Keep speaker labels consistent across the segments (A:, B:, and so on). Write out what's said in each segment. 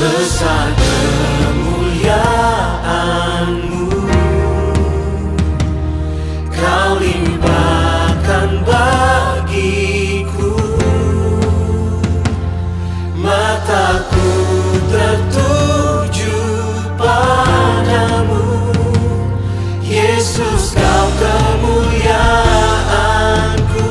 A: Besar kemuliaan-Mu, Kau limpahkan bagiku. Mataku tertuju padamu, Yesus, Kau kemuliaanku.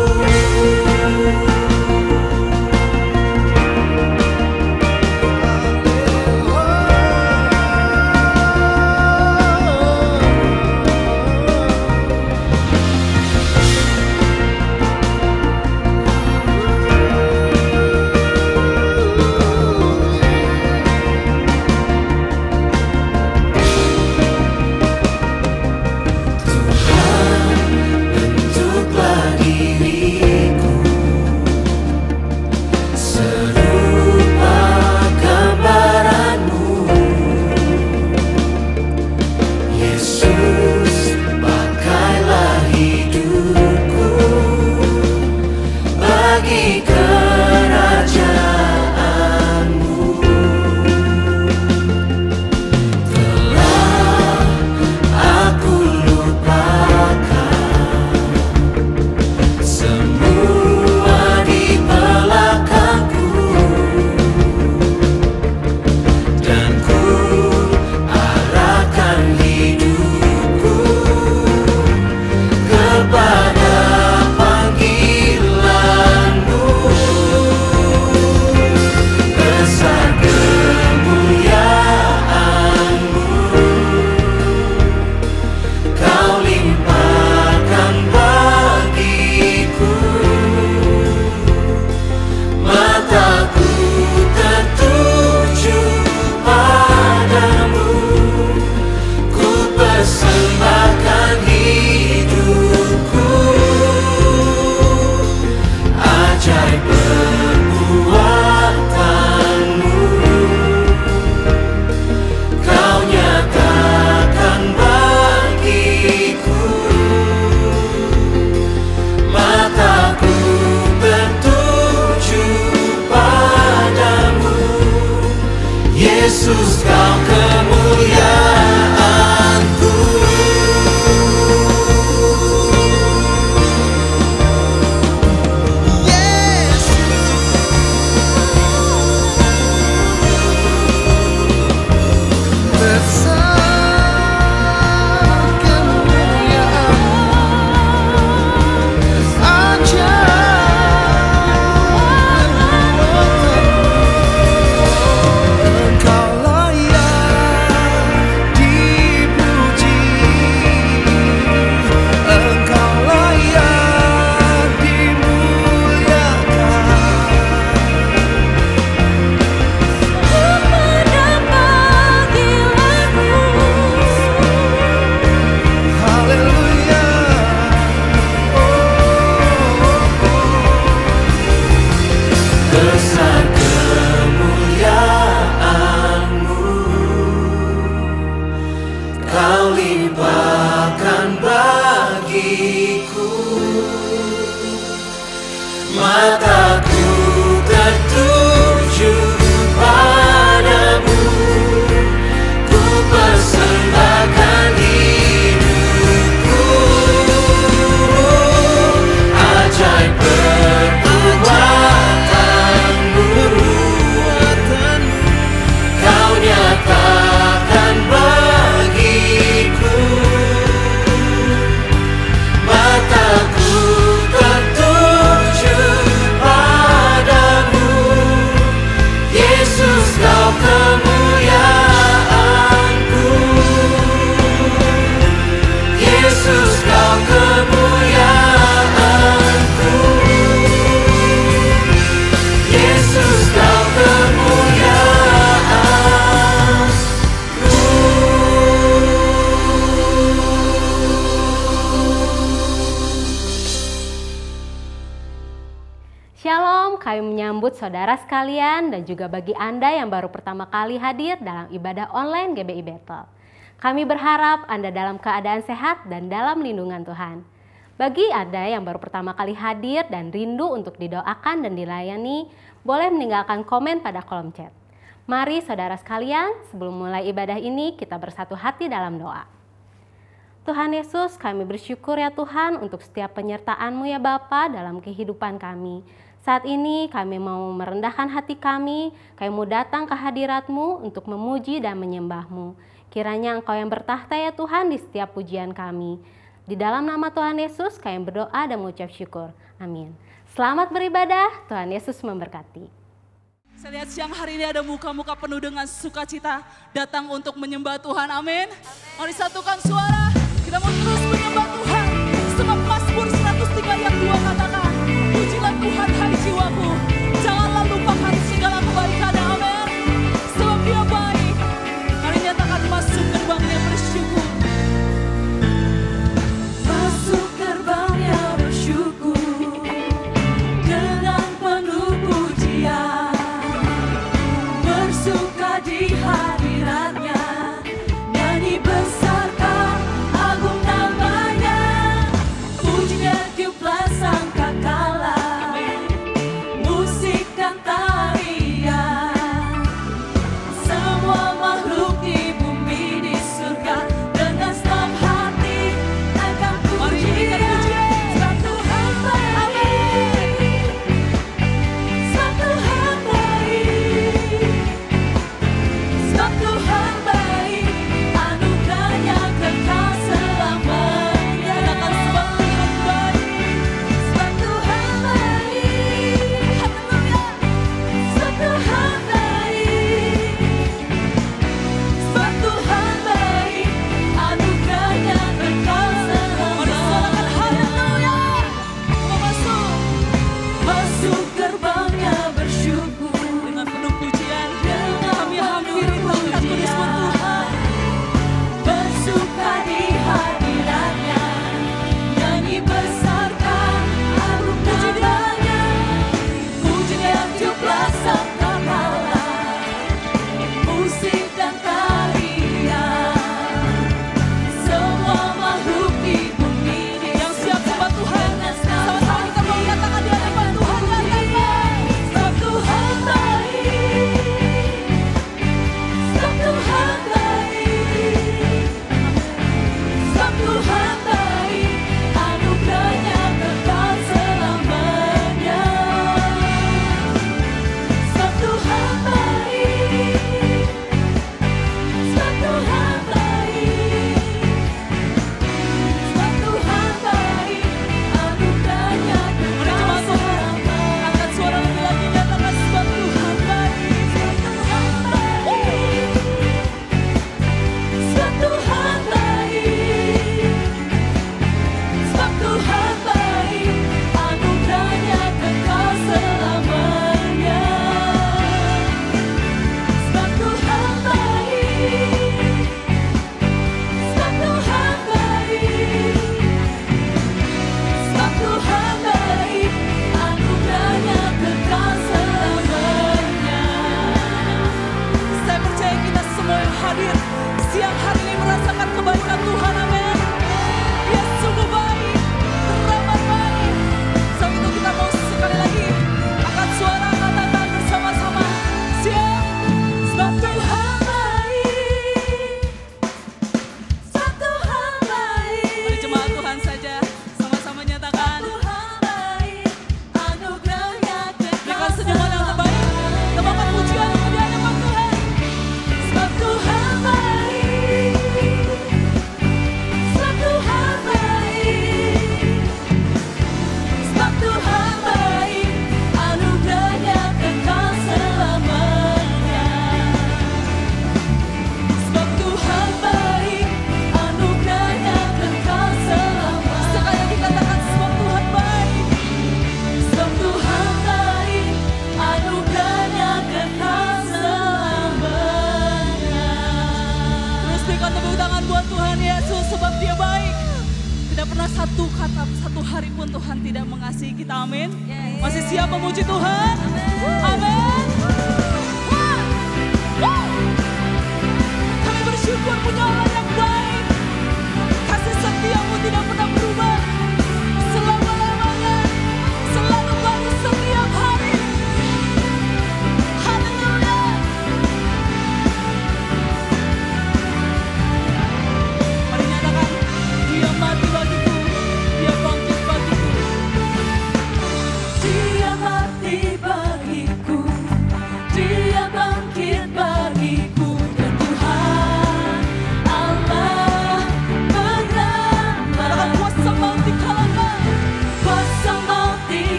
A: Yesus, Kau kemuliaanku. Besar kemuliaan-Mu, Kau limpahkan bagiku. Mataku tertuju padamu, ku persembahkan hidupku. Ajaib perbuatan-Mu, Kau nyatakan bagiku. Mataku tertuju padamu, Yesus, Kau kemuliaanku. Yesus, Kau kemuliaanku. Yesus, Kau kemuliaanku.
B: Shalom, kami menyambut saudara sekalian dan juga bagi Anda yang baru pertama kali hadir dalam ibadah online GBI Bethel. Kami berharap Anda dalam keadaan sehat dan dalam lindungan Tuhan. Bagi Anda yang baru pertama kali hadir dan rindu untuk didoakan dan dilayani, boleh meninggalkan komen pada kolom chat. Mari saudara sekalian, sebelum mulai ibadah ini kita bersatu hati dalam doa. Tuhan Yesus, kami bersyukur ya Tuhan untuk setiap penyertaan-Mu ya Bapa dalam kehidupan kami. Saat ini kami mau merendahkan hati kami mau datang ke hadirat-Mu untuk memuji dan menyembah-Mu. Kiranya Engkau yang bertahta ya Tuhan di setiap pujian kami. Di dalam nama Tuhan Yesus kami berdoa dan mengucap syukur. Amin. Selamat beribadah, Tuhan Yesus memberkati.
C: Saya lihat siang hari ini ada muka-muka penuh dengan sukacita datang untuk menyembah Tuhan. Amin. Mari satukan suara. Kita mau terus menyembah Tuhan. Sebab Mazmur 103 ayat 2 katakan, pujilah Tuhan hai jiwaku. Janganlah lupakan segala kebaikan-Nya. Amin. Sebab Dia baik. Mari nyatakan masuk gerbangnya bersyukur.
A: Masuk gerbangnya bersyukur dengan penuh pujian. Bersuka di hadirat-Nya, nyanyi besarkan agung nama-Nya. Pujinya tiuplah sangkakala, musik dan tarian. Semua makhluk di bumi di surga dengan senang hati akan puji Dia. Sebab Tuhan baik, sebab Tuhan baik. Sebab Tuhan baik, anugerahnya kekal selamanya.
C: Katakan sebab Tuhan baik.
A: Sebab Tuhan baik, haleluya. Sebab Tuhan baik, sebab Tuhan baik, anugerahnya kekal
C: Mari suarakan
A: selamanya.
C: haleluya.
A: Masuk gerbangnya bersyukur
C: Dengan penuh pujian
A: dengan
C: kami hampiri tempat kudus Tuhan.
A: bersuka di hadirat-Nya, nyanyi besarkan agung nama-Nya. Pujinya tiuplah sangkakala, musik dan tarian. Semua makhluk di bumi di
C: Yang siap sembah Tuhan, sama-sama kita mau katakan di hadapan Tuhan.
A: Sebab Tuhan baik, sebab Tuhan baik, sebab Tuhan baik, anugerahnya kekal selamanya. Sebab Tuhan baik, sebab Tuhan baik, sebab Tuhan baik, anugerahnya
C: Mari
A: kekal
C: jemaat Tuhan,
A: selamanya.
C: angkat suara lebih lagi, nyatakan sebab Tuhan baik.
A: Sebab Tuhan baik, sebab Tuhan baik, anugerahnya kekal selamanya. Sebab Tuhan baik, sebab Tuhan baik, sebab Tuhan baik, anugerahnya kekal selamanya.
C: Saya percaya kita semua yang hadir siang hari ini merasakan kebaikan Tuhan. Amin. Dia sungguh baik, teramat baik. Saat itu kita mau sekali lagi angkat suara, katakan bersama-sama. Siap. Sebab Tuhan
A: Baik, sebab Tuhan baik.
C: Mari jemaat Tuhan saja sama-sama nyatakan.
A: Tuhan baik, anugerahnya kekal
C: Berikan senyuman yang terbaik, tebakan pujian di hadapan Tuhan.
A: Sebab Tuhan baik, sebab Tuhan baik, sebab Tuhan baik, anugerahnya kekal selamanya. Sebab Tuhan baik, anugerahnya kekal selamanya.
C: Sekali lagi katakan sebab Tuhan baik.
A: Sebab Tuhan baik, anugerahnya kekal selamanya.
C: Terus berikan tepuk tangan buat Tuhan Yesus sebab Dia baik. Tidak pernah satu kata, satu hari pun Tuhan tidak mengasihi kita. Amin. Masih siap memuji Tuhan? Amin. Kami bersyukur punya Allah yang baik. Kasih setia-Mu tidak pernah berubah. Selama-lamanya, selalu baru setiap hari. Haleluya.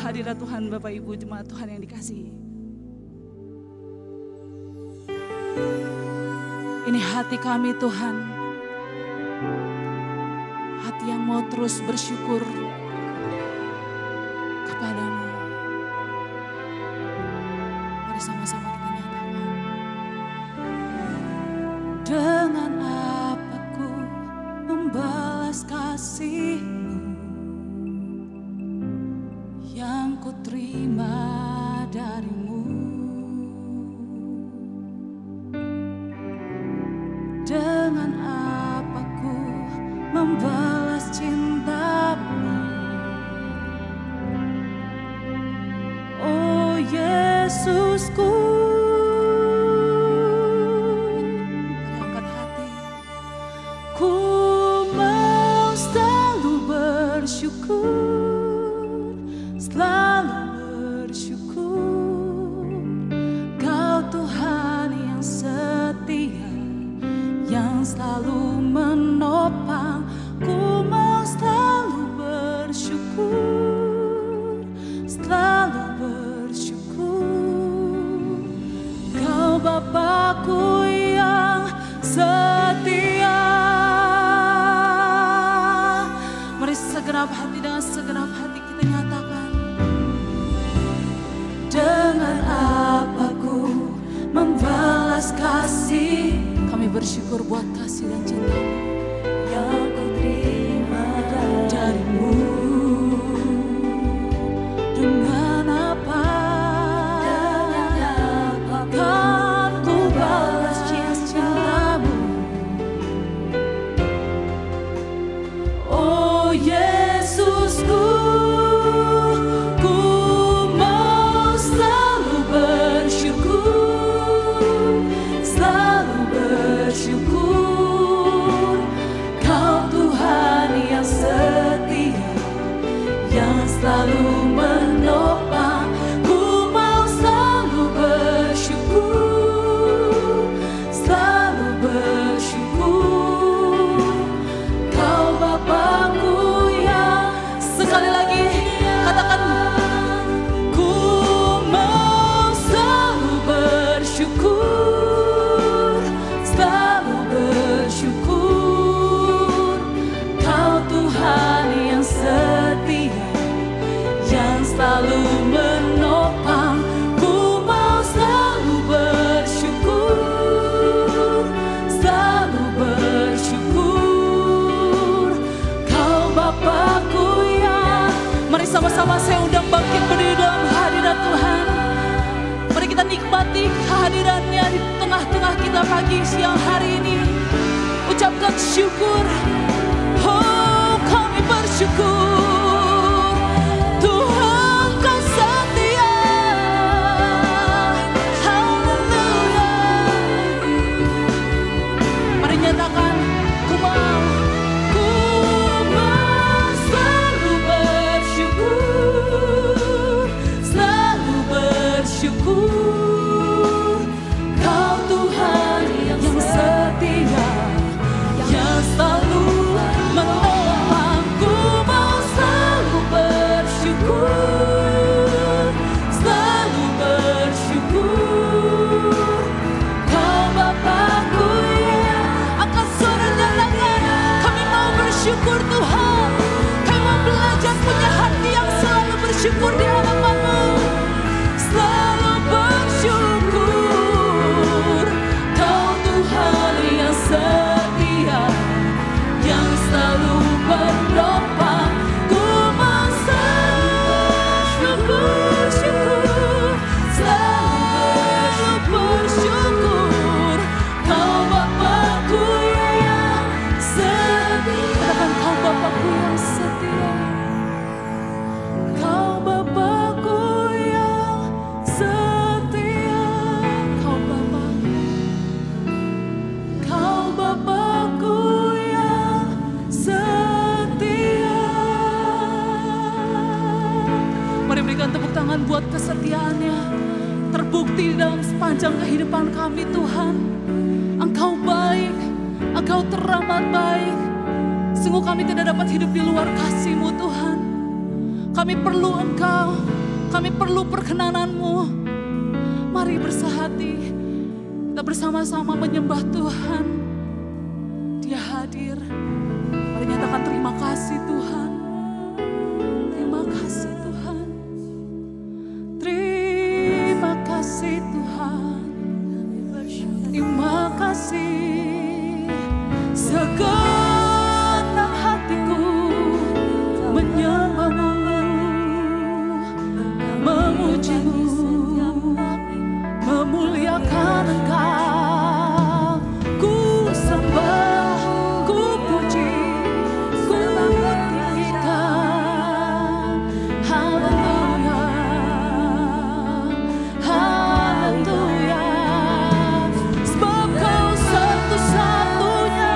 C: hadirat Tuhan, Bapak Ibu jemaat Tuhan yang dikasihi. Ini hati kami Tuhan, hati yang mau terus bersyukur kepadamu. Mari sama-sama kita nyatakan. Dengan apa ku membalas kasih-Mu yang ku terima dari-Mu. Dengan apa ku membalas cinta-Mu, oh Yesusku. Angkat hati, ku mau selalu bersyukur, selalu bersyukur. Kau Tuhan yang setia, yang selalu menopang. Ku mau selalu bersyukur, selalu bersyukur. Kau Bapakku yang setia. Mari segenap hati, dengan segenap hati kita nyatakan. Dengan apa ku membalas kasih, kami bersyukur buat kasih dan cinta yang ku terima dari-Mu. Dengan apa kan ku balas cinta-Mu, oh Yesusku. Ku mau selalu bersyukur, selalu bersyukur. Kau Tuhan yang setia, yang selalu menopang. Ku mau selalu bersyukur, selalu bersyukur. Kau Bapakku yang, sekali lagi katakan, ku mau selalu bersyukur, selalu bersyukur. Kau Tuhan yang setia, yang selalu menopang. Ku mau selalu bersyukur, selalu bersyukur. Kau Bapakku yang, mari sama-sama saya undang bangkit berdiri dalam hadirat Tuhan. Mari kita nikmati kehadirannya di tengah-tengah kita pagi siang hari ini. Ucapkan syukur. Oh, kami bersyukur. Tuhan Kau setia. Haleluya. Mari nyatakan, ku mau selalu bersyukur, selalu bersyukur. Kau Tuhan yang setia, yang selalu menopang. Ku mau selalu bersyukur, selalu bersyukur. Kau Bapakku yang, angkat suara nyatakan, kami mau bersyukur Tuhan. Kami mau belajar punya hati yang selalu bersyukur di hadapan-Mu. Selalu bersyukur. Kau Tuhan yang setia, yang selalu menopang. Ku mau selalu bersyukur, selalu bersyukur. Kau Bapakku yang setia. Katakan, kau Bapakku yang setia. Kau Bapakku yang setia. Kau Bapakku yang setia. Mari berikan tepuk tangan buat kesetiaannya. Terbukti dalam sepanjang kehidupan kami Tuhan. Engkau baik, Engkau teramat baik. Sungguh kami tidak dapat hidup di luar kasih-Mu Tuhan. Kami perlu Engkau. Kami perlu perkenanan-Mu. Mari bersehati, kita bersama-sama menyembah Tuhan. Dia hadir. Mari nyatakan terima kasih Tuhan. Terima kasih Tuhan. Terima kasih Tuhan. Terima kasih. Segenap hatiku menyembah-Mu, memuji-Mu, memuliakan Engkau. Ku sembah, ku puji, ku tinggikan. Haleluya, haleluya. Sebab Kau satu-satunya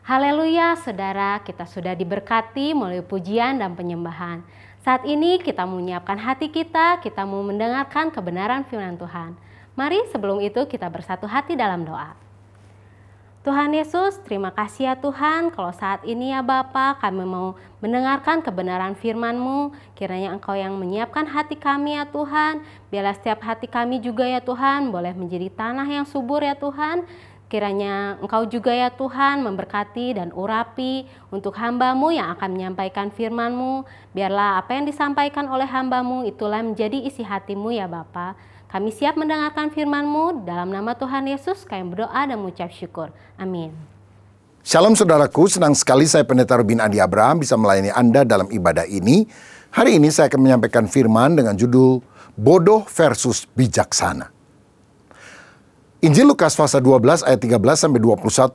B: Haleluya, saudara, kita sudah diberkati melalui pujian dan penyembahan. Saat ini kita menyiapkan hati kita mau mendengarkan kebenaran firman Tuhan. Mari sebelum itu kita bersatu hati dalam doa. Tuhan Yesus, terima kasih ya Tuhan, kalau saat ini ya Bapa kami mau mendengarkan kebenaran firman-Mu. Kiranya Engkau yang menyiapkan hati kami ya Tuhan. Biarlah setiap hati kami juga ya Tuhan boleh menjadi tanah yang subur ya Tuhan. Kiranya Engkau juga ya Tuhan memberkati dan urapi untuk hamba-Mu yang akan menyampaikan firman-Mu. Biarlah apa yang disampaikan oleh hamba-Mu itulah menjadi isi hati-Mu ya Bapa. Kami siap mendengarkan firman-Mu, dalam nama Tuhan Yesus kami berdoa dan mengucap syukur. Amin.
D: Shalom saudaraku, senang sekali saya Pendeta Robin Adi Abraham bisa melayani Anda dalam ibadah ini. Hari ini saya akan menyampaikan firman dengan judul Bodoh versus Bijaksana. Injil Lukas pasal 12 ayat 13-21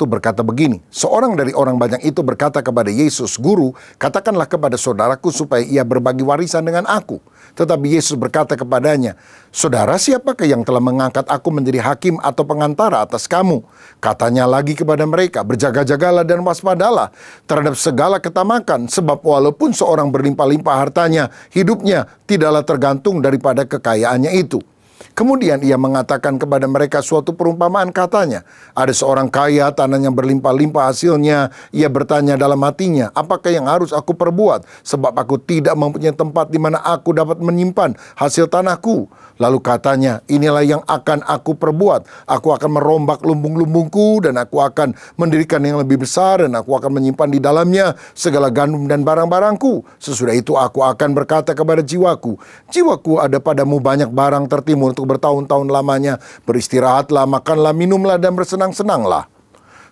D: berkata begini, seorang dari orang banyak itu berkata kepada Yesus, Guru, katakanlah kepada saudaraku supaya ia berbagi warisan dengan aku. Tetapi Yesus berkata kepadanya, Saudara, siapakah yang telah mengangkat aku menjadi hakim atau pengantara atas kamu? Katanya lagi kepada mereka, berjaga-jagalah dan waspadalah terhadap segala ketamakan, sebab walaupun seorang berlimpah-limpah hartanya, hidupnya tidaklah tergantung daripada kekayaannya itu. Kemudian ia mengatakan kepada mereka suatu perumpamaan, katanya, ada seorang kaya, tanahnya berlimpah-limpah hasilnya. Ia bertanya dalam hatinya, apakah yang harus aku perbuat? Sebab aku tidak mempunyai tempat di mana aku dapat menyimpan hasil tanahku. Lalu katanya, inilah yang akan aku perbuat. Aku akan merombak lumbung-lumbungku dan aku akan mendirikan yang lebih besar dan aku akan menyimpan di dalamnya segala gandum dan barang-barangku. Sesudah itu aku akan berkata kepada jiwaku, jiwaku ada padamu banyak barang tertimbun untuk bertahun-tahun lamanya. Beristirahatlah, makanlah, minumlah dan bersenang-senanglah.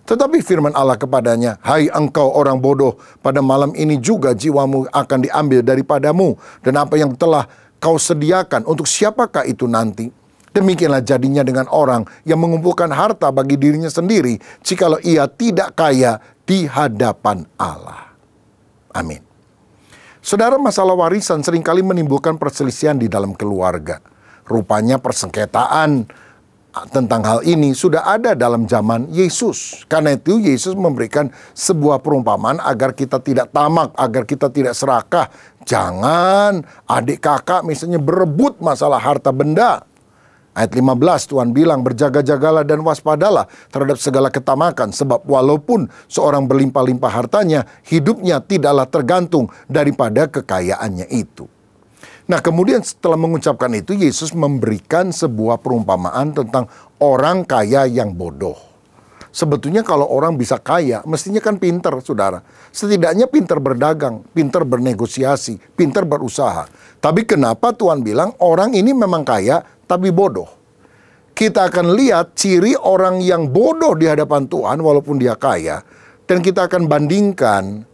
D: Tetapi firman Allah kepadanya, hai engkau orang bodoh, pada malam ini juga jiwamu akan diambil daripadamu. Dan apa yang telah kau sediakan untuk siapakah itu nanti? Demikianlah jadinya dengan orang yang mengumpulkan harta bagi dirinya sendiri, jikalau ia tidak kaya di hadapan Allah. Amin. Saudara, masalah warisan seringkali menimbulkan perselisihan di dalam keluarga. Rupanya persengketaan tentang hal ini sudah ada dalam zaman Yesus. Karena itu Yesus memberikan sebuah perumpamaan agar kita tidak tamak, agar kita tidak serakah. Jangan adik kakak misalnya berebut masalah harta benda. Ayat 15 Tuhan bilang, berjaga-jagalah dan waspadalah terhadap segala ketamakan. Sebab walaupun seorang berlimpah-limpah hartanya, hidupnya tidaklah tergantung daripada kekayaannya itu. Nah, kemudian setelah mengucapkan itu, Yesus memberikan sebuah perumpamaan tentang orang kaya yang bodoh. Sebetulnya kalau orang bisa kaya, mestinya kan pinter, saudara. Setidaknya pinter berdagang, pinter bernegosiasi, pinter berusaha. Tapi kenapa Tuhan bilang orang ini memang kaya, tapi bodoh? Kita akan lihat ciri orang yang bodoh di hadapan Tuhan walaupun dia kaya. Dan kita akan bandingkan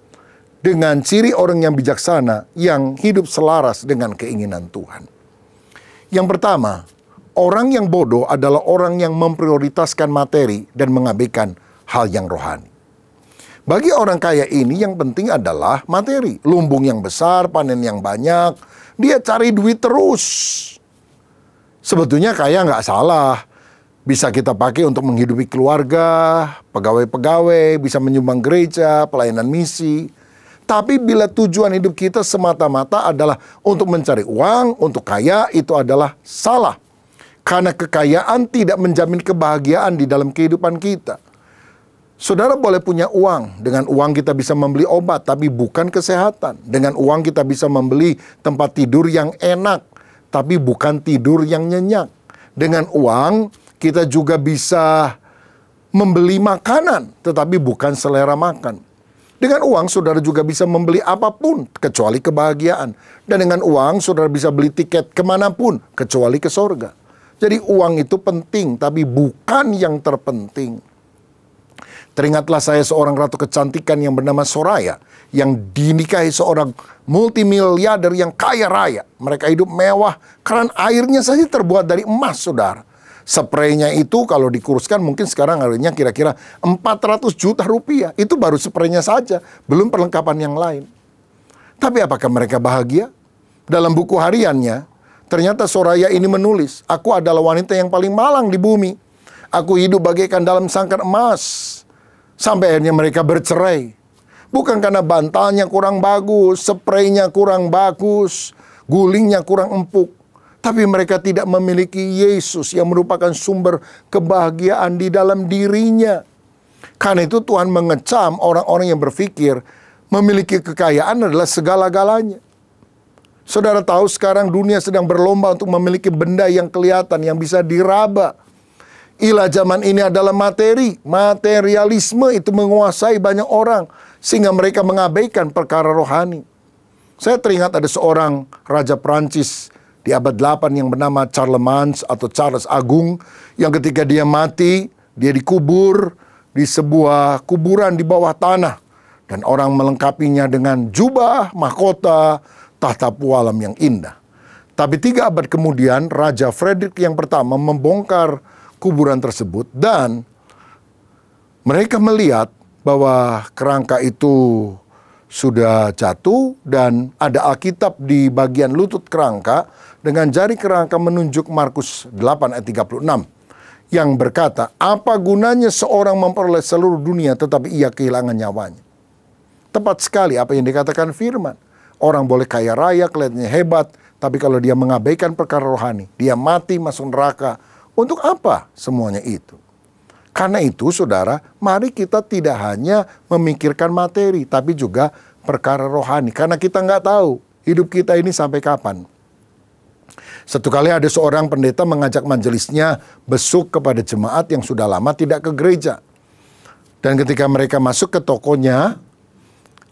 D: dengan ciri orang yang bijaksana yang hidup selaras dengan keinginan Tuhan. Yang pertama, orang yang bodoh adalah orang yang memprioritaskan materi dan mengabaikan hal yang rohani. Bagi orang kaya ini yang penting adalah materi. Lumbung yang besar, panen yang banyak, dia cari duit terus. Sebetulnya kaya nggak salah. Bisa kita pakai untuk menghidupi keluarga, pegawai-pegawai, bisa menyumbang gereja, pelayanan misi. Tapi bila tujuan hidup kita semata-mata adalah untuk mencari uang, untuk kaya, itu adalah salah. Karena kekayaan tidak menjamin kebahagiaan di dalam kehidupan kita. Saudara boleh punya uang. Dengan uang kita bisa membeli obat, tapi bukan kesehatan. Dengan uang kita bisa membeli tempat tidur yang enak, tapi bukan tidur yang nyenyak. Dengan uang kita juga bisa membeli makanan, tetapi bukan selera makan. Dengan uang, saudara juga bisa membeli apapun, kecuali kebahagiaan. Dan dengan uang, saudara bisa beli tiket kemanapun, kecuali ke sorga. Jadi uang itu penting, tapi bukan yang terpenting. Teringatlah saya seorang ratu kecantikan yang bernama Soraya, yang dinikahi seorang multimiliarder yang kaya raya. Mereka hidup mewah, keran airnya saja terbuat dari emas, saudara. Spraynya itu kalau dikuruskan mungkin sekarang harganya kira-kira 400 juta rupiah. Itu baru spraynya saja, belum perlengkapan yang lain. Tapi apakah mereka bahagia? Dalam buku hariannya, ternyata Soraya ini menulis, aku adalah wanita yang paling malang di bumi. Aku hidup bagaikan dalam sangkar emas. Sampai akhirnya mereka bercerai. Bukan karena bantalnya kurang bagus, spraynya kurang bagus, gulingnya kurang empuk. Tapi mereka tidak memiliki Yesus yang merupakan sumber kebahagiaan di dalam dirinya. Karena itu Tuhan mengecam orang-orang yang berpikir memiliki kekayaan adalah segala-galanya. Saudara tahu sekarang dunia sedang berlomba untuk memiliki benda yang kelihatan, yang bisa diraba. Ilah zaman ini adalah materi. Materialisme itu menguasai banyak orang, sehingga mereka mengabaikan perkara rohani. Saya teringat ada seorang Raja Prancis di abad 8 yang bernama Charlemagne atau Charles Agung, yang ketika dia mati, dia dikubur di sebuah kuburan di bawah tanah. Dan orang melengkapinya dengan jubah, mahkota, tahta pualam yang indah. Tapi 3 abad kemudian, Raja Frederick yang pertama membongkar kuburan tersebut. Dan mereka melihat bahwa kerangka itu sudah jatuh dan ada Alkitab di bagian lutut kerangka dengan jari kerangka menunjuk Markus 8 ayat 36 yang berkata, apa gunanya seorang memperoleh seluruh dunia tetapi ia kehilangan nyawanya. Tepat sekali apa yang dikatakan firman. Orang boleh kaya raya, kelihatannya hebat, tapi kalau dia mengabaikan perkara rohani, dia mati masuk neraka. Untuk apa semuanya itu? Karena itu saudara, mari kita tidak hanya memikirkan materi, tapi juga perkara rohani. Karena kita nggak tahu hidup kita ini sampai kapan. Satu kali ada seorang pendeta mengajak majelisnya besuk kepada jemaat yang sudah lama tidak ke gereja. Dan ketika mereka masuk ke tokonya,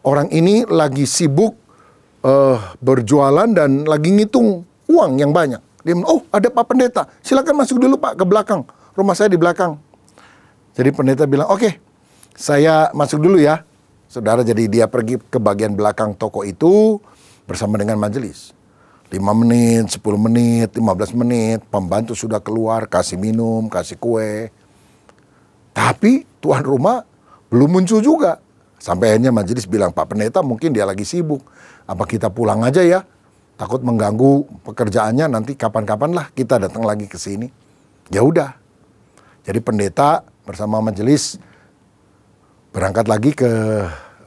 D: orang ini lagi sibuk berjualan dan lagi ngitung uang yang banyak. Dia bilang, oh ada Pak Pendeta, silakan masuk dulu Pak ke belakang. Rumah saya di belakang. Jadi pendeta bilang, oke, saya masuk dulu ya. Saudara, jadi dia pergi ke bagian belakang toko itu bersama dengan majelis. 5 menit, 10 menit, 15 menit, pembantu sudah keluar, kasih minum, kasih kue. Tapi tuan rumah belum muncul juga. Sampai akhirnya majelis bilang, Pak Pendeta mungkin dia lagi sibuk. Apa kita pulang aja ya? Takut mengganggu pekerjaannya, nanti kapan-kapan lah kita datang lagi ke sini. Ya udah. Jadi pendeta bersama majelis berangkat lagi ke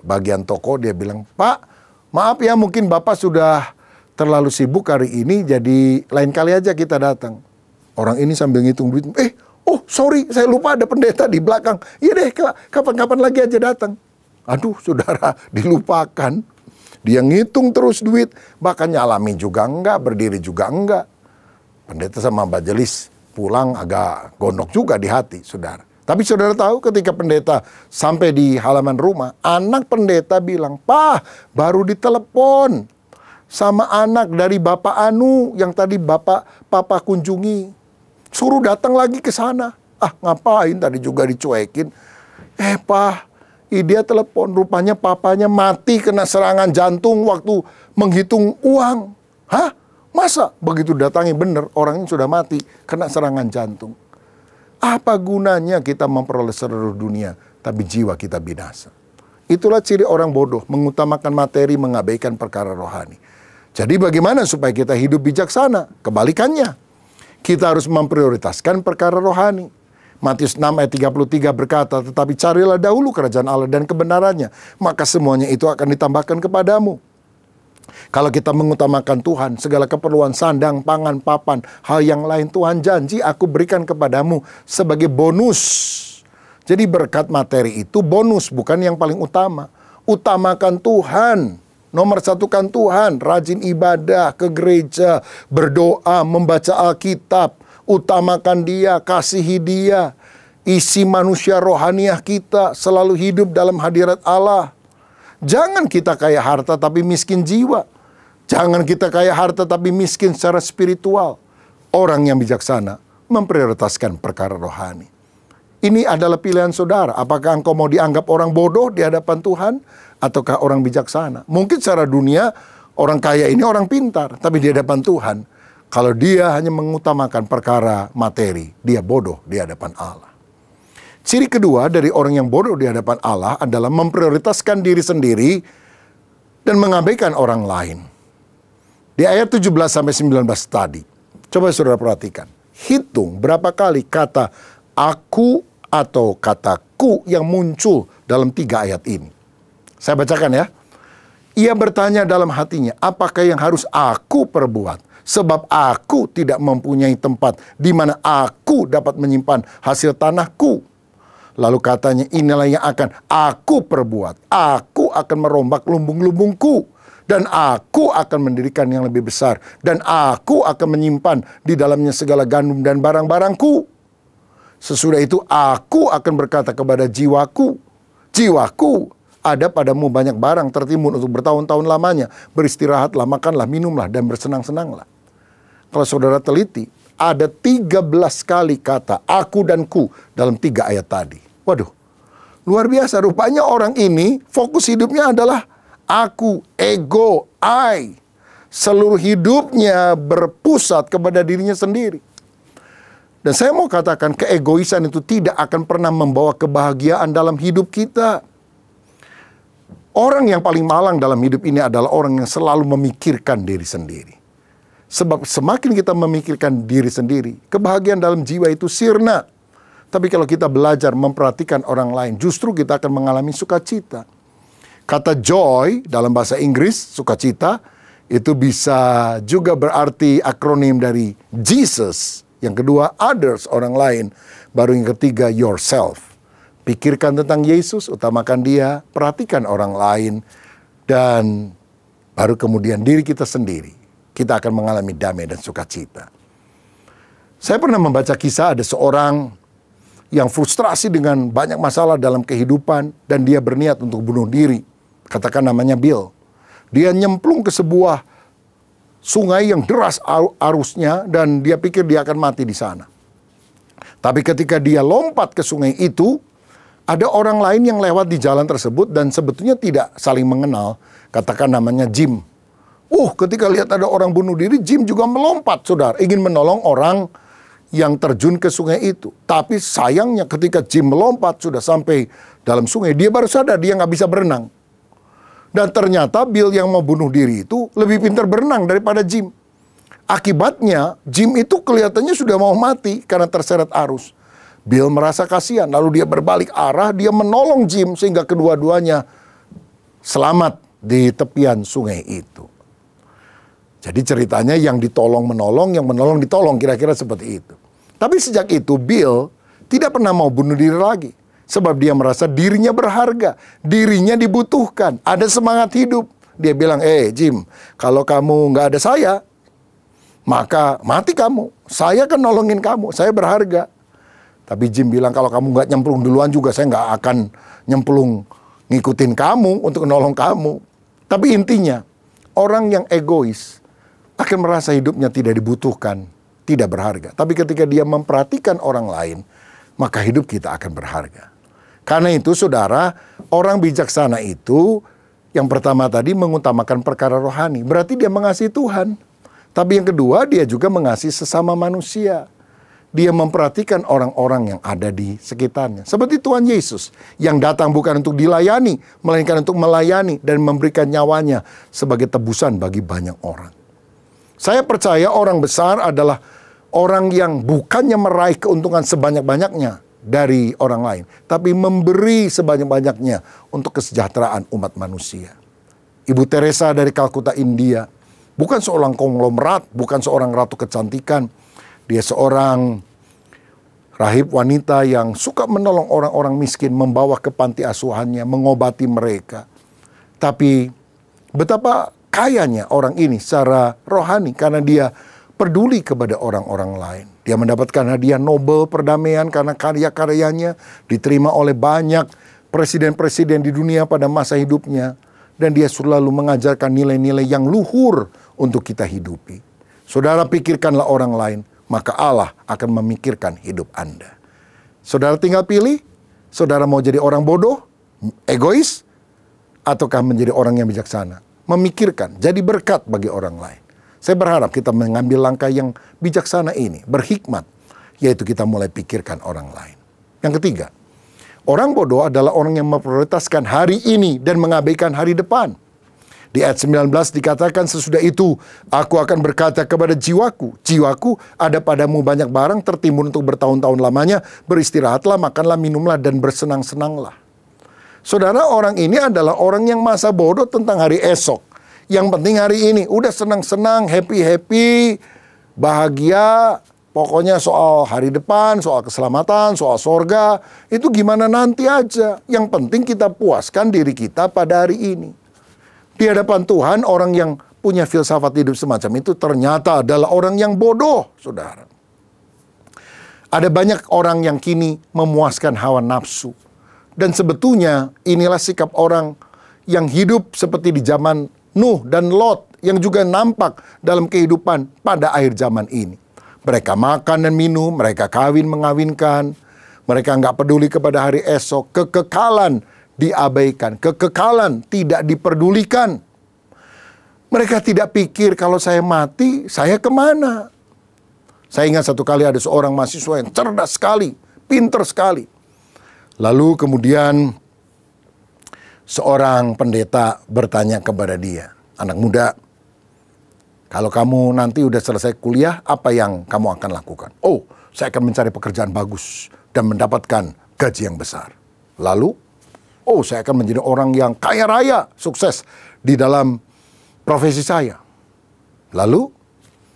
D: bagian toko. Dia bilang, Pak, maaf ya mungkin Bapak sudah terlalu sibuk hari ini, jadi lain kali aja kita datang. Orang ini sambil ngitung duit, oh sorry, saya lupa ada pendeta di belakang. Iya deh, kapan-kapan lagi aja datang. Aduh saudara, dilupakan. Dia ngitung terus duit, bahkan nyalamin juga enggak, berdiri juga enggak. Pendeta sama majelis pulang agak gondok juga di hati, saudara. Tapi saudara tahu ketika pendeta sampai di halaman rumah, anak pendeta bilang, Pak, baru ditelepon sama anak dari Bapak Anu yang tadi Papa kunjungi. Suruh datang lagi ke sana. Ah, ngapain tadi juga dicuekin. Pak, dia telepon, rupanya papanya mati kena serangan jantung waktu menghitung uang. Hah? Masa? Begitu datangi bener, orangnya sudah mati kena serangan jantung. Apa gunanya kita memperoleh seluruh dunia, tapi jiwa kita binasa? Itulah ciri orang bodoh, mengutamakan materi, mengabaikan perkara rohani. Jadi bagaimana supaya kita hidup bijaksana? Kebalikannya, kita harus memprioritaskan perkara rohani. Matius 6 ayat 33 berkata, tetapi carilah dahulu kerajaan Allah dan kebenarannya, maka semuanya itu akan ditambahkan kepadamu. Kalau kita mengutamakan Tuhan, segala keperluan sandang, pangan, papan, hal yang lain Tuhan janji aku berikan kepadamu sebagai bonus. Jadi berkat materi itu bonus, bukan yang paling utama. Utamakan Tuhan, nomor satukan Tuhan, rajin ibadah, ke gereja, berdoa, membaca Alkitab. Utamakan Dia, kasihi Dia. Isi manusia rohaniah kita selalu hidup dalam hadirat Allah. Jangan kita kaya harta tapi miskin jiwa. Jangan kita kaya harta tapi miskin secara spiritual. Orang yang bijaksana memprioritaskan perkara rohani. Ini adalah pilihan saudara. Apakah engkau mau dianggap orang bodoh di hadapan Tuhan ataukah orang bijaksana? Mungkin secara dunia orang kaya ini orang pintar, tapi di hadapan Tuhan, kalau dia hanya mengutamakan perkara materi, dia bodoh di hadapan Allah. Ciri kedua dari orang yang bodoh di hadapan Allah adalah memprioritaskan diri sendiri dan mengabaikan orang lain. Di ayat 17-19 tadi, coba saudara perhatikan. Hitung berapa kali kata aku, atau kata ku yang muncul dalam 3 ayat ini. Saya bacakan ya. Ia bertanya dalam hatinya, apakah yang harus aku perbuat? Sebab aku tidak mempunyai tempat di mana aku dapat menyimpan hasil tanahku. Lalu katanya, inilah yang akan aku perbuat. Aku akan merombak lumbung-lumbungku. Dan aku akan mendirikan yang lebih besar. Dan aku akan menyimpan di dalamnya segala gandum dan barang-barangku. Sesudah itu aku akan berkata kepada jiwaku, jiwaku, ada padamu banyak barang tertimbun untuk bertahun-tahun lamanya. Beristirahatlah, makanlah, minumlah, dan bersenang-senanglah. Kalau saudara teliti, ada 13 kali kata aku dan ku dalam 3 ayat tadi. Waduh, luar biasa. Rupanya orang ini fokus hidupnya adalah aku, ego, I. Seluruh hidupnya berpusat kepada dirinya sendiri. Dan saya mau katakan keegoisan itu tidak akan pernah membawa kebahagiaan dalam hidup kita. Orang yang paling malang dalam hidup ini adalah orang yang selalu memikirkan diri sendiri. Sebab semakin kita memikirkan diri sendiri, kebahagiaan dalam jiwa itu sirna. Tapi kalau kita belajar memperhatikan orang lain, justru kita akan mengalami sukacita. Kata joy dalam bahasa Inggris, sukacita, itu bisa juga berarti akronim dari Jesus. Yang kedua, others, orang lain. Baru yang ketiga, yourself. Pikirkan tentang Yesus, utamakan dia, perhatikan orang lain, dan baru kemudian diri kita sendiri. Kita akan mengalami damai dan sukacita. Saya pernah membaca kisah ada seorang yang frustrasi dengan banyak masalah dalam kehidupan dan dia berniat untuk bunuh diri. Katakan namanya Bill. Dia nyemplung ke sebuah sungai yang deras arusnya dan dia pikir dia akan mati di sana. Tapi ketika dia lompat ke sungai itu, ada orang lain yang lewat di jalan tersebut dan sebetulnya tidak saling mengenal. Katakan namanya Jim. Ketika lihat ada orang bunuh diri, Jim juga melompat, saudara. Ingin menolong orang yang terjun ke sungai itu. Tapi sayangnya ketika Jim melompat, sudah sampai dalam sungai, dia baru sadar dia nggak bisa berenang. Dan ternyata Bill yang mau bunuh diri itu lebih pintar berenang daripada Jim. Akibatnya, Jim itu kelihatannya sudah mau mati karena terseret arus. Bill merasa kasihan, lalu dia berbalik arah, dia menolong Jim sehingga kedua-duanya selamat di tepian sungai itu. Jadi ceritanya yang ditolong menolong, yang menolong ditolong, kira-kira seperti itu. Tapi sejak itu Bill tidak pernah mau bunuh diri lagi. Sebab dia merasa dirinya berharga, dirinya dibutuhkan, ada semangat hidup. Dia bilang, Jim, kalau kamu nggak ada saya, maka mati kamu. Saya akan nolongin kamu, saya berharga. Tapi Jim bilang, kalau kamu nggak nyemplung duluan juga, saya nggak akan nyemplung ngikutin kamu untuk nolong kamu. Tapi intinya, orang yang egois akan merasa hidupnya tidak dibutuhkan, tidak berharga. Tapi ketika dia memperhatikan orang lain, maka hidup kita akan berharga. Karena itu saudara, orang bijaksana itu yang pertama tadi mengutamakan perkara rohani. Berarti dia mengasihi Tuhan. Tapi yang kedua, dia juga mengasihi sesama manusia. Dia memperhatikan orang-orang yang ada di sekitarnya. Seperti Tuhan Yesus yang datang bukan untuk dilayani, melainkan untuk melayani dan memberikan nyawanya sebagai tebusan bagi banyak orang. Saya percaya orang besar adalah orang yang bukannya meraih keuntungan sebanyak-banyaknya dari orang lain, tapi memberi sebanyak-banyaknya untuk kesejahteraan umat manusia. Ibu Teresa dari Kalkuta, India, bukan seorang konglomerat, bukan seorang ratu kecantikan. Dia seorang rahib wanita yang suka menolong orang-orang miskin, membawa ke panti asuhannya, mengobati mereka. Tapi betapa kayanya orang ini secara rohani karena dia peduli kepada orang-orang lain. Dia mendapatkan hadiah Nobel perdamaian karena karya-karyanya diterima oleh banyak presiden-presiden di dunia pada masa hidupnya. Dan dia selalu mengajarkan nilai-nilai yang luhur untuk kita hidupi. Saudara, pikirkanlah orang lain, maka Allah akan memikirkan hidup Anda. Saudara tinggal pilih, saudara mau jadi orang bodoh, egois, ataukah menjadi orang yang bijaksana. Memikirkan, jadi berkat bagi orang lain. Saya berharap kita mengambil langkah yang bijaksana ini, berhikmat, yaitu kita mulai pikirkan orang lain. Yang ketiga, orang bodoh adalah orang yang memprioritaskan hari ini dan mengabaikan hari depan. Di ayat 19 dikatakan, sesudah itu aku akan berkata kepada jiwaku, jiwaku, ada padamu banyak barang tertimbun untuk bertahun-tahun lamanya, beristirahatlah, makanlah, minumlah, dan bersenang-senanglah. Saudara, orang ini adalah orang yang masa bodoh tentang hari esok. Yang penting hari ini, udah senang-senang, happy-happy, bahagia, pokoknya soal hari depan, soal keselamatan, soal sorga, itu gimana nanti aja. Yang penting kita puaskan diri kita pada hari ini. Di hadapan Tuhan, orang yang punya filsafat hidup semacam itu ternyata adalah orang yang bodoh, saudara. Ada banyak orang yang kini memuaskan hawa nafsu. Dan sebetulnya inilah sikap orang yang hidup seperti di zaman Nuh dan Lot, yang juga nampak dalam kehidupan pada akhir zaman ini. Mereka makan dan minum, mereka kawin mengawinkan, mereka nggak peduli kepada hari esok, kekekalan diabaikan, kekekalan tidak diperdulikan. Mereka tidak pikir kalau saya mati, saya kemana? Saya ingat satu kali ada seorang mahasiswa yang cerdas sekali, pinter sekali. Lalu kemudian seorang pendeta bertanya kepada dia, anak muda, kalau kamu nanti udah selesai kuliah, apa yang kamu akan lakukan? Oh, saya akan mencari pekerjaan bagus dan mendapatkan gaji yang besar. Lalu, oh, saya akan menjadi orang yang kaya raya, sukses di dalam profesi saya. Lalu,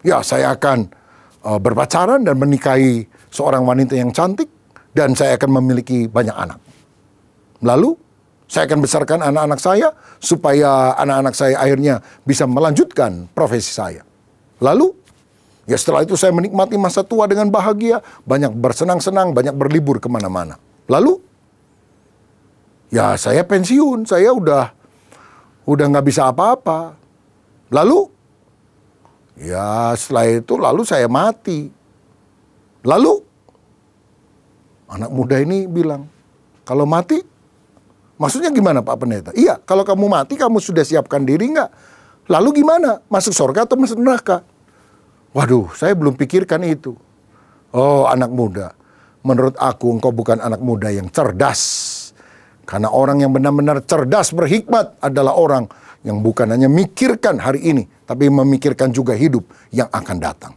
D: ya saya akan berpacaran dan menikahi seorang wanita yang cantik, dan saya akan memiliki banyak anak. Lalu, saya akan besarkan anak-anak saya, supaya anak-anak saya akhirnya bisa melanjutkan profesi saya. Lalu, ya setelah itu saya menikmati masa tua dengan bahagia, banyak bersenang-senang, banyak berlibur kemana-mana. Lalu, ya saya pensiun, saya udah nggak bisa apa-apa. Lalu, ya setelah itu lalu saya mati. Lalu, anak muda ini bilang, kalau mati, maksudnya gimana Pak Pendeta? Iya, kalau kamu mati, kamu sudah siapkan diri nggak? Lalu gimana? Masuk surga atau masuk neraka? Waduh, saya belum pikirkan itu. Oh, anak muda, menurut aku engkau bukan anak muda yang cerdas. Karena orang yang benar-benar cerdas berhikmat adalah orang yang bukan hanya mikirkan hari ini, tapi memikirkan juga hidup yang akan datang.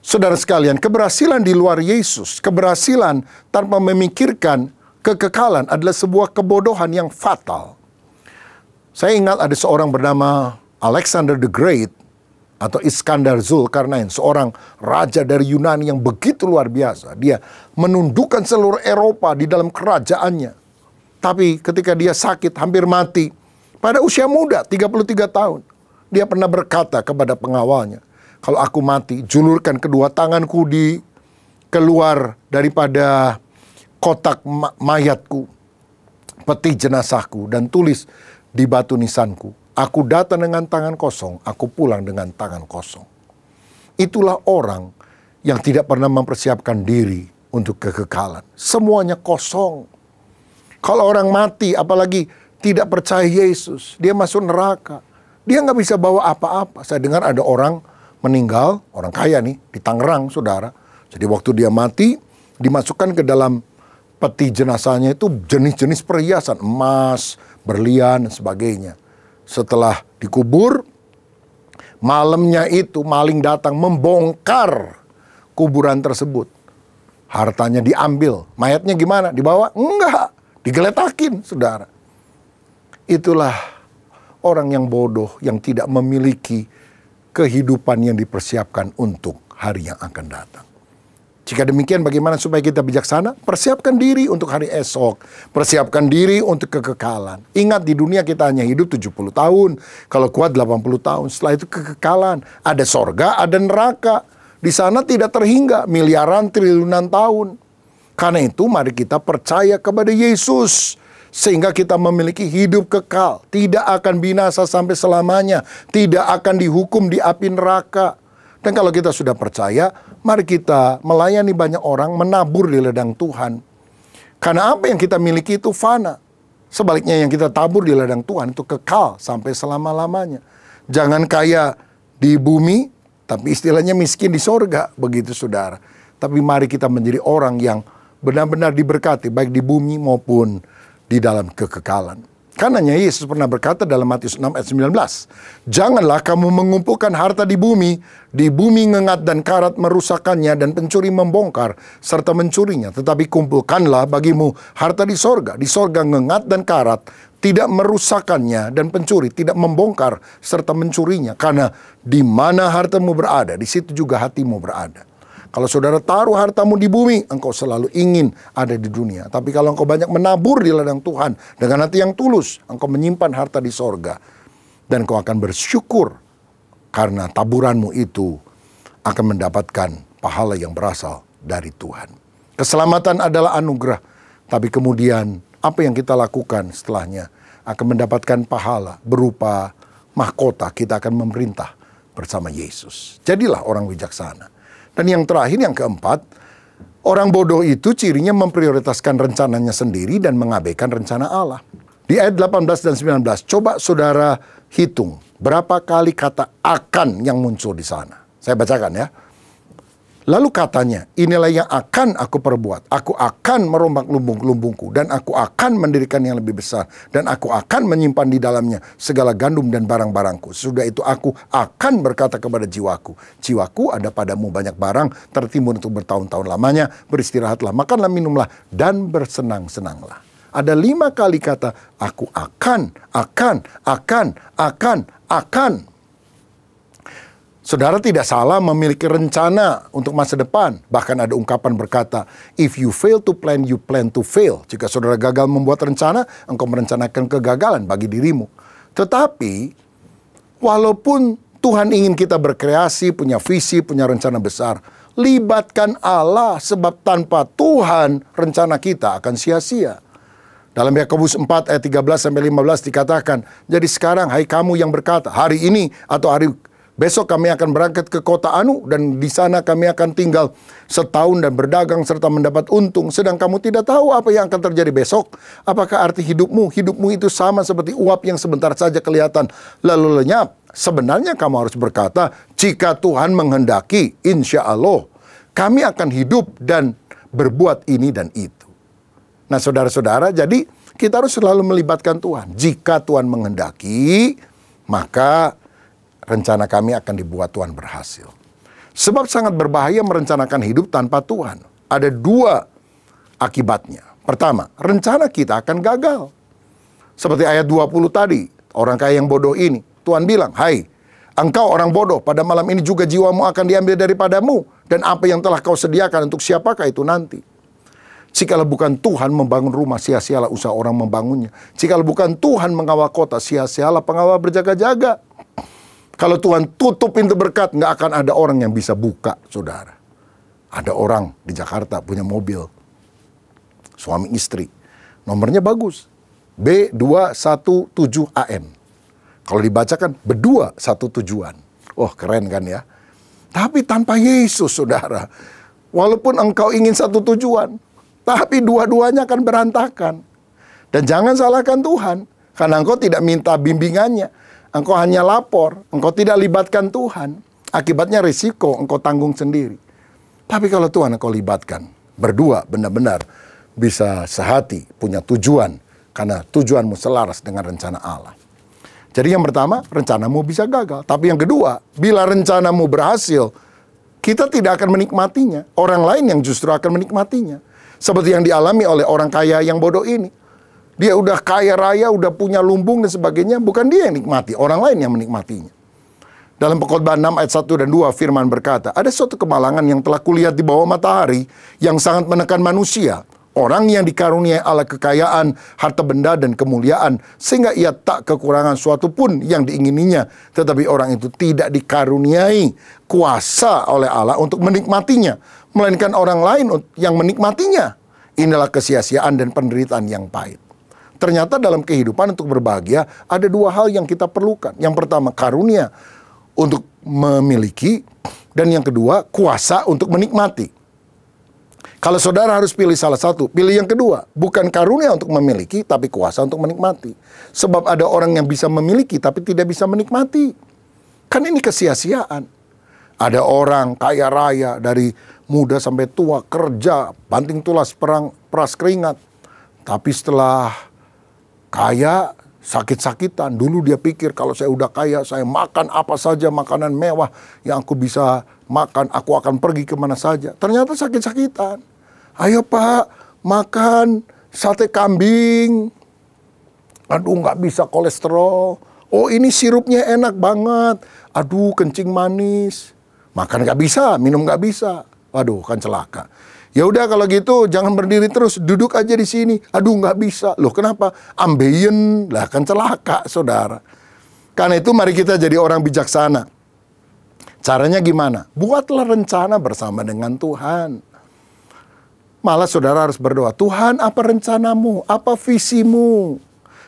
D: Saudara sekalian, keberhasilan di luar Yesus, keberhasilan tanpa memikirkan kekekalan adalah sebuah kebodohan yang fatal. Saya ingat ada seorang bernama Alexander the Great atau Iskandar Zulkarnain, seorang raja dari Yunani yang begitu luar biasa. Dia menundukkan seluruh Eropa di dalam kerajaannya. Tapi ketika dia sakit, hampir mati, pada usia muda, 33 tahun, dia pernah berkata kepada pengawalnya, kalau aku mati, julurkan kedua tanganku keluar daripada kotak mayatku, peti jenazahku, dan tulis di batu nisanku, aku datang dengan tangan kosong, aku pulang dengan tangan kosong. Itulah orang yang tidak pernah mempersiapkan diri untuk kekekalan. Semuanya kosong. Kalau orang mati, apalagi tidak percaya Yesus, dia masuk neraka. Dia nggak bisa bawa apa-apa. Saya dengar ada orang meninggal, orang kaya nih, di Tangerang, saudara. Jadi waktu dia mati, dimasukkan ke dalam peti jenazahnya itu jenis-jenis perhiasan, emas, berlian, dan sebagainya. Setelah dikubur, malamnya itu maling datang membongkar kuburan tersebut. Hartanya diambil, mayatnya gimana? Dibawa? Enggak, digeletakin, saudara. Itulah orang yang bodoh, yang tidak memiliki kehidupan yang dipersiapkan untuk hari yang akan datang. Jika demikian, bagaimana supaya kita bijaksana? Persiapkan diri untuk hari esok. Persiapkan diri untuk kekekalan. Ingat, di dunia kita hanya hidup 70 tahun. Kalau kuat 80 tahun. Setelah itu kekekalan. Ada sorga, ada neraka. Di sana tidak terhingga miliaran, triliunan tahun. Karena itu mari kita percaya kepada Yesus. Sehingga kita memiliki hidup kekal. Tidak akan binasa sampai selamanya. Tidak akan dihukum di api neraka. Dan kalau kita sudah percaya, mari kita melayani banyak orang, menabur di ladang Tuhan. Karena apa yang kita miliki itu fana. Sebaliknya yang kita tabur di ladang Tuhan itu kekal sampai selama-lamanya. Jangan kaya di bumi, tapi istilahnya miskin di sorga, begitu saudara. Tapi mari kita menjadi orang yang benar-benar diberkati, baik di bumi maupun di dalam kekekalan. Karenanya Yesus pernah berkata dalam Matius 6 ayat 19, "Janganlah kamu mengumpulkan harta di bumi ngengat dan karat merusakkannya dan pencuri membongkar serta mencurinya. Tetapi kumpulkanlah bagimu harta di sorga ngengat dan karat tidak merusakkannya dan pencuri tidak membongkar serta mencurinya. Karena di mana hartamu berada, di situ juga hatimu berada." Kalau saudara taruh hartamu di bumi, engkau selalu ingin ada di dunia. Tapi kalau engkau banyak menabur di ladang Tuhan dengan hati yang tulus, engkau menyimpan harta di sorga. Dan engkau akan bersyukur karena taburanmu itu akan mendapatkan pahala yang berasal dari Tuhan. Keselamatan adalah anugerah. Tapi kemudian apa yang kita lakukan setelahnya akan mendapatkan pahala berupa mahkota. Kita akan memerintah bersama Yesus. Jadilah orang bijaksana. Dan yang terakhir, yang keempat, orang bodoh itu cirinya memprioritaskan rencananya sendiri dan mengabaikan rencana Allah. Di ayat 18 dan 19, coba saudara hitung berapa kali kata akan yang muncul di sana. Saya bacakan ya. Lalu katanya, inilah yang akan aku perbuat. Aku akan merombak lumbung-lumbungku dan aku akan mendirikan yang lebih besar. Dan aku akan menyimpan di dalamnya segala gandum dan barang-barangku. Sudah itu aku akan berkata kepada jiwaku, jiwaku ada padamu banyak barang, tertimbun untuk bertahun-tahun lamanya. Beristirahatlah, makanlah, minumlah, dan bersenang-senanglah. Ada 5 kali kata, aku akan. Saudara tidak salah memiliki rencana untuk masa depan. Bahkan ada ungkapan berkata, if you fail to plan, you plan to fail. Jika saudara gagal membuat rencana, engkau merencanakan kegagalan bagi dirimu. Tetapi, walaupun Tuhan ingin kita berkreasi, punya visi, punya rencana besar, libatkan Allah, sebab tanpa Tuhan, rencana kita akan sia-sia. Dalam Yakobus 4 ayat 13-15 dikatakan, jadi sekarang hai kamu yang berkata, hari ini atau hari besok kami akan berangkat ke kota Anu dan di sana kami akan tinggal setahun dan berdagang serta mendapat untung. Sedang kamu tidak tahu apa yang akan terjadi besok. Apakah arti hidupmu? Hidupmu itu sama seperti uap yang sebentar saja kelihatan lalu lenyap. Sebenarnya kamu harus berkata, jika Tuhan menghendaki, insya Allah kami akan hidup dan berbuat ini dan itu. Nah saudara-saudara, jadi kita harus selalu melibatkan Tuhan. Jika Tuhan menghendaki, maka rencana kami akan dibuat Tuhan berhasil. Sebab sangat berbahaya merencanakan hidup tanpa Tuhan. Ada 2 akibatnya. Pertama, rencana kita akan gagal. Seperti ayat 20 tadi, orang kaya yang bodoh ini. Tuhan bilang, hai, engkau orang bodoh, pada malam ini juga jiwamu akan diambil daripadamu. Dan apa yang telah kau sediakan untuk siapakah itu nanti? Jikalau bukan Tuhan membangun rumah, sia-sialah usaha orang membangunnya. Jikalau bukan Tuhan mengawal kota, sia-sialah pengawal berjaga-jaga. Kalau Tuhan tutup pintu berkat, nggak akan ada orang yang bisa buka, saudara. Ada orang di Jakarta punya mobil, suami istri, nomornya bagus, B217AM. Kalau dibacakan, berdua satu tujuan. Oh keren kan ya. Tapi tanpa Yesus, saudara. Walaupun engkau ingin satu tujuan, tapi dua-duanya akan berantakan. Dan jangan salahkan Tuhan, karena engkau tidak minta bimbingannya. Engkau hanya lapor, engkau tidak libatkan Tuhan. Akibatnya risiko engkau tanggung sendiri. Tapi kalau Tuhan engkau libatkan, berdua benar-benar bisa sehati, punya tujuan. Karena tujuanmu selaras dengan rencana Allah. Jadi yang pertama, rencanamu bisa gagal. Tapi yang kedua, bila rencanamu berhasil, kita tidak akan menikmatinya. Orang lain yang justru akan menikmatinya. Seperti yang dialami oleh orang kaya yang bodoh ini. Dia udah kaya raya, udah punya lumbung dan sebagainya. Bukan dia yang nikmati, orang lain yang menikmatinya. Dalam Pengkhotbah 6 ayat 1 dan 2 firman berkata, ada suatu kemalangan yang telah kulihat di bawah matahari yang sangat menekan manusia. Orang yang dikaruniai Allah kekayaan, harta benda dan kemuliaan. Sehingga ia tak kekurangan suatu pun yang diingininya. Tetapi orang itu tidak dikaruniai kuasa oleh Allah untuk menikmatinya. Melainkan orang lain yang menikmatinya. Inilah kesia-siaan dan penderitaan yang pahit. Ternyata dalam kehidupan untuk berbahagia ada 2 hal yang kita perlukan. Yang pertama karunia untuk memiliki. Dan yang kedua kuasa untuk menikmati. Kalau saudara harus pilih salah satu, pilih yang kedua. Bukan karunia untuk memiliki, tapi kuasa untuk menikmati. Sebab ada orang yang bisa memiliki, tapi tidak bisa menikmati. Kan ini kesia-siaan. Ada orang kaya raya, dari muda sampai tua, kerja, banting tulas, peras keringat. Tapi setelah kaya, sakit-sakitan. Dulu dia pikir kalau saya udah kaya, saya makan apa saja makanan mewah yang aku bisa makan, aku akan pergi kemana saja. Ternyata sakit-sakitan. Ayo Pak, makan sate kambing. Aduh, nggak bisa kolesterol. Oh, ini sirupnya enak banget. Aduh, kencing manis. Makan nggak bisa, minum nggak bisa. Waduh, kan celaka. Ya udah kalau gitu jangan berdiri terus, duduk aja di sini. Aduh, nggak bisa. Loh, kenapa? Ambeien. Lah, kan celaka, saudara. Karena itu mari kita jadi orang bijaksana. Caranya gimana? Buatlah rencana bersama dengan Tuhan. Malah saudara harus berdoa, Tuhan, apa rencanamu? Apa visimu?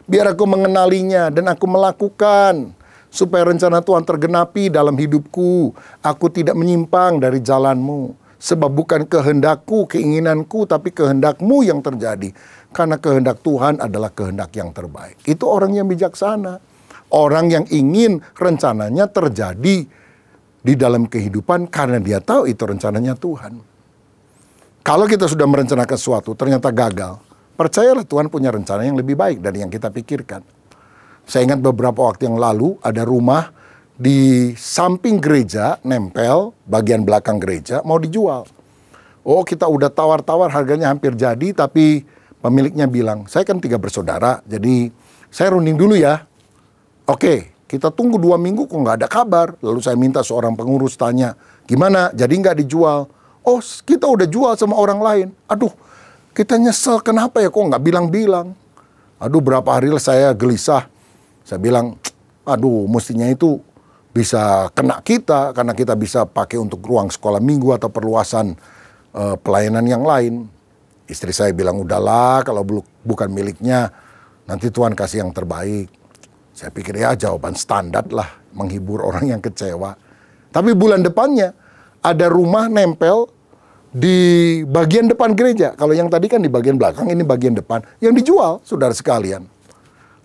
D: Biar aku mengenalinya dan aku melakukan. Supaya rencana Tuhan tergenapi dalam hidupku. Aku tidak menyimpang dari jalanmu. Sebab bukan kehendakku, keinginanku, tapi kehendakmu yang terjadi. Karena kehendak Tuhan adalah kehendak yang terbaik. Itu orang yang bijaksana. Orang yang ingin rencananya terjadi di dalam kehidupan karena dia tahu itu rencananya Tuhan. Kalau kita sudah merencanakan sesuatu ternyata gagal, percayalah Tuhan punya rencana yang lebih baik dari yang kita pikirkan. Saya ingat beberapa waktu yang lalu ada rumah di samping gereja, nempel bagian belakang gereja, mau dijual. Oh, kita udah tawar-tawar, harganya hampir jadi, tapi pemiliknya bilang, saya kan 3 bersaudara, jadi saya runding dulu ya. Oke, kita tunggu 2 minggu kok nggak ada kabar. Lalu saya minta seorang pengurus tanya, gimana, jadi nggak dijual? Oh, kita udah jual sama orang lain. Aduh, kita nyesel, kenapa ya kok nggak bilang-bilang? Aduh, berapa hari saya gelisah. Saya bilang, aduh, mestinya itu bisa kena kita, karena kita bisa pakai untuk ruang sekolah minggu atau perluasan pelayanan yang lain. Istri saya bilang, udahlah, kalau bukan miliknya, nanti Tuhan kasih yang terbaik. Saya pikir ya jawaban standar lah, menghibur orang yang kecewa. Tapi bulan depannya, ada rumah nempel di bagian depan gereja. Kalau yang tadi kan di bagian belakang, ini bagian depan. Yang dijual, saudara sekalian.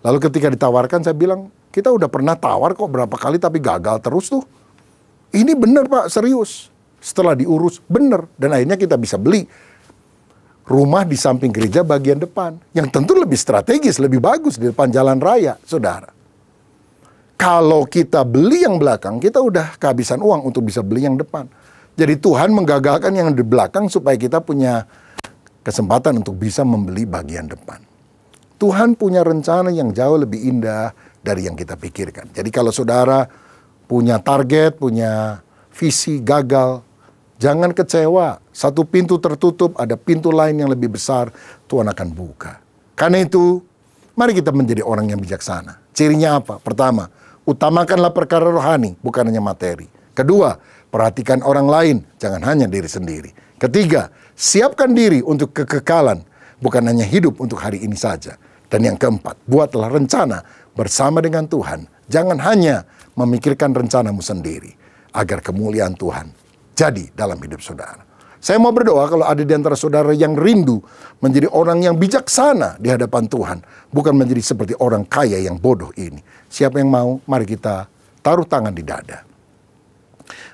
D: Lalu ketika ditawarkan, saya bilang, kita udah pernah tawar kok berapa kali tapi gagal terus tuh. Ini bener Pak, serius. Setelah diurus, bener. Dan akhirnya kita bisa beli rumah di samping gereja bagian depan. Yang tentu lebih strategis, lebih bagus di depan jalan raya, saudara. Kalau kita beli yang belakang, kita udah kehabisan uang untuk bisa beli yang depan. Jadi Tuhan menggagalkan yang di belakang supaya kita punya kesempatan untuk bisa membeli bagian depan. Tuhan punya rencana yang jauh lebih indah dari yang kita pikirkan. Jadi kalau saudara punya target, punya visi gagal, jangan kecewa. Satu pintu tertutup, ada pintu lain yang lebih besar, Tuhan akan buka. Karena itu, mari kita menjadi orang yang bijaksana. Cirinya apa? Pertama, utamakanlah perkara rohani, bukan hanya materi. Kedua, perhatikan orang lain, jangan hanya diri sendiri. Ketiga, siapkan diri untuk kekekalan, bukan hanya hidup untuk hari ini saja. Dan yang keempat, buatlah rencana bersama dengan Tuhan. Jangan hanya memikirkan rencanamu sendiri, agar kemuliaan Tuhan jadi dalam hidup saudara. Saya mau berdoa kalau ada di antara saudara yang rindu menjadi orang yang bijaksana di hadapan Tuhan, bukan menjadi seperti orang kaya yang bodoh ini. Siapa yang mau? Mari kita taruh tangan di dada.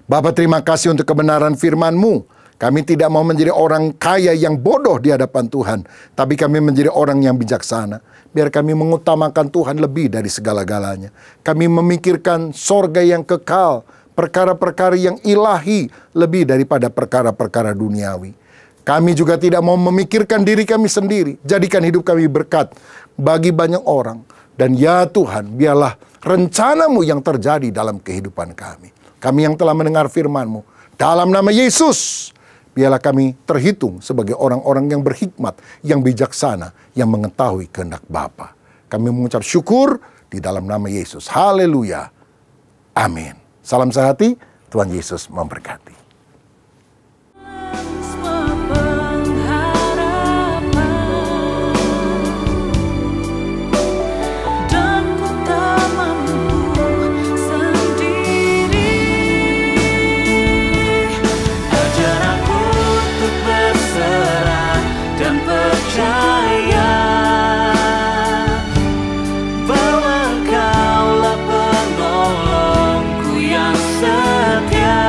D: Bapa, terima kasih untuk kebenaran firman-Mu. Kami tidak mau menjadi orang kaya yang bodoh di hadapan Tuhan, tapi kami menjadi orang yang bijaksana. Biar kami mengutamakan Tuhan lebih dari segala-galanya. Kami memikirkan sorga yang kekal, perkara-perkara yang ilahi lebih daripada perkara-perkara duniawi. Kami juga tidak mau memikirkan diri kami sendiri. Jadikan hidup kami berkat bagi banyak orang. Dan ya Tuhan, biarlah rencana-Mu yang terjadi dalam kehidupan kami. Kami yang telah mendengar firman-Mu, dalam nama Yesus, biarlah kami terhitung sebagai orang-orang yang berhikmat, yang bijaksana, yang mengetahui kehendak Bapa. Kami mengucap syukur di dalam nama Yesus. Haleluya. Amin. Salam sehati, Tuhan Yesus memberkati.
A: Kaulah penolongku yang setia.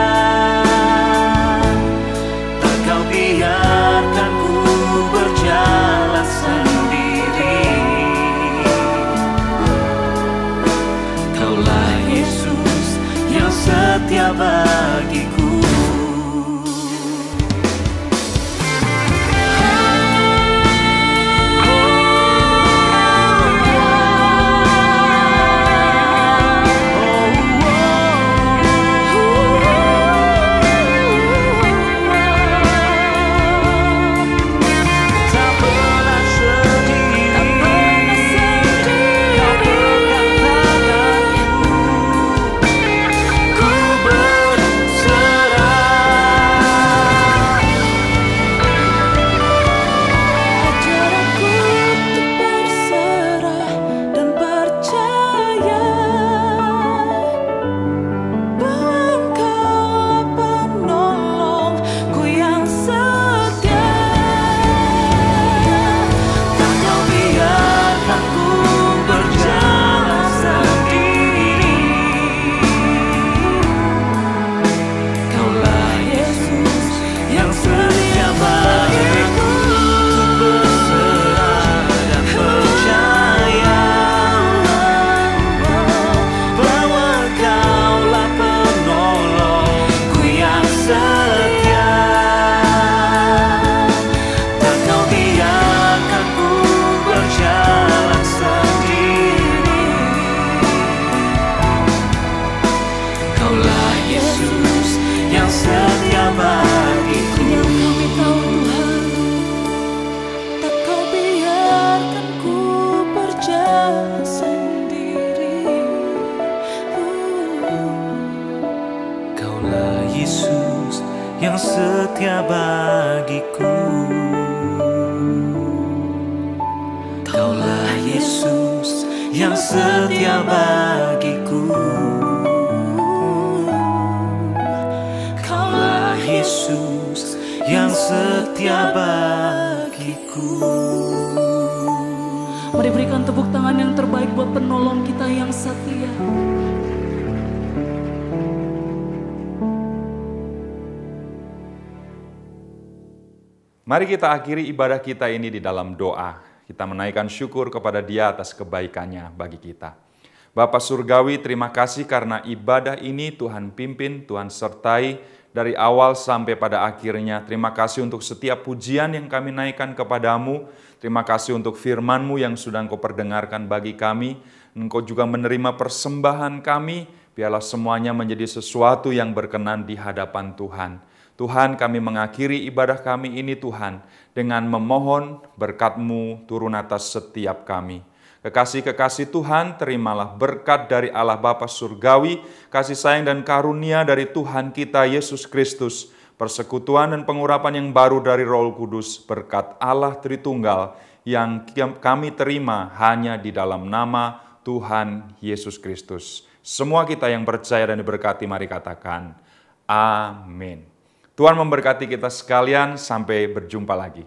E: setia bagiku. Kaulah Yesus yang setia bagiku. Kaulah Yesus yang setia bagiku.
C: Mari berikan tepuk tangan yang terbaik buat penolong kita yang setia.
F: Mari kita akhiri ibadah kita ini di dalam doa. Kita menaikkan syukur kepada Dia atas kebaikannya bagi kita. Bapa Surgawi, terima kasih karena ibadah ini Tuhan pimpin, Tuhan sertai dari awal sampai pada akhirnya. Terima kasih untuk setiap pujian yang kami naikkan kepadamu. Terima kasih untuk firman-Mu yang sudah Engkau perdengarkan bagi kami. Engkau juga menerima persembahan kami. Biarlah semuanya menjadi sesuatu yang berkenan di hadapan Tuhan. Tuhan, kami mengakhiri ibadah kami ini Tuhan, dengan memohon berkat-Mu turun atas setiap kami. Kekasih-kekasih Tuhan, terimalah berkat dari Allah Bapa Surgawi, kasih sayang dan karunia dari Tuhan kita Yesus Kristus, persekutuan dan pengurapan yang baru dari Roh Kudus, berkat Allah Tritunggal yang kami terima hanya di dalam nama Tuhan Yesus Kristus. Semua kita yang percaya dan diberkati, mari katakan, amin. Tuhan memberkati kita sekalian, sampai berjumpa lagi.